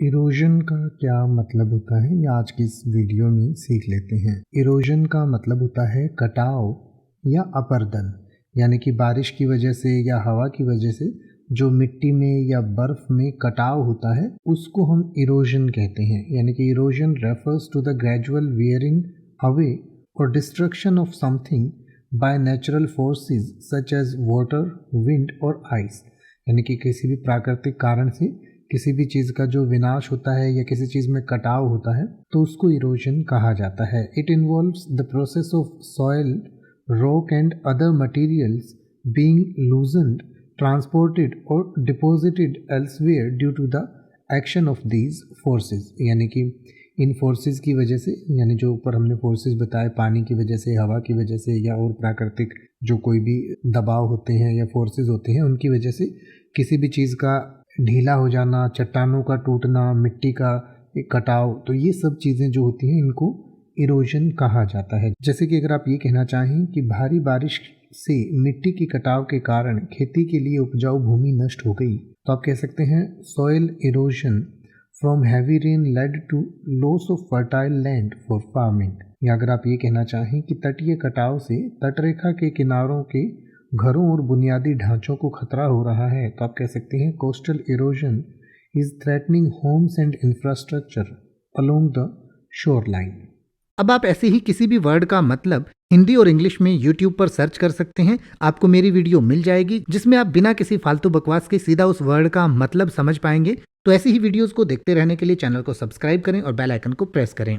Erosion का क्या मतलब होता है ये आज की इस वीडियो में सीख लेते हैं। इरोजन का मतलब होता है कटाव या अपरदन, यानी कि बारिश की वजह से या हवा की वजह से जो मिट्टी में या बर्फ में कटाव होता है उसको हम इरोजन कहते हैं। यानी कि erosion refers to the gradual wearing away और destruction of something by natural forces such as water, wind और आइस। यानी कि किसी भी प्राकृतिक कारण से किसी भी चीज़ का जो विनाश होता है या किसी चीज़ में कटाव होता है तो उसको इरोजन कहा जाता है। It involves the process of soil, rock and other materials being loosened, transported और deposited elsewhere due to the action of these forces. यानी कि इन फोर्सेस की वजह से, यानी जो ऊपर हमने फोर्सेस बताए, पानी की वजह से, हवा की वजह से या और प्राकृतिक जो कोई भी दबाव होते हैं या फोर्सेस होते हैं उनकी वजह से किसी भी चीज़ का ढीला हो जाना, चट्टानों का टूटना, मिट्टी का कटाव, तो ये सब चीज़ें जो होती हैं इनको इरोजन कहा जाता है। जैसे कि अगर आप ये कहना चाहें कि भारी बारिश से मिट्टी के कटाव के कारण खेती के लिए उपजाऊ भूमि नष्ट हो गई, तो आप कह सकते हैं soil erosion from heavy rain led to loss of fertile land for farming. या अगर आप ये कहना चाहें कि तटीय कटाव से तटरेखा के किनारों के घरों और बुनियादी ढांचों को खतरा हो रहा है, तो आप कह सकते हैं coastal erosion is threatening homes and infrastructure along the shore line. अब आप ऐसे ही किसी भी वर्ड का मतलब हिंदी और इंग्लिश में YouTube पर सर्च कर सकते हैं। आपको मेरी वीडियो मिल जाएगी जिसमें आप बिना किसी फालतू बकवास के सीधा उस वर्ड का मतलब समझ पाएंगे। तो ऐसी ही वीडियोस को देखते रहने के लिए चैनल को सब्सक्राइब करें और बेल आइकन को प्रेस करें।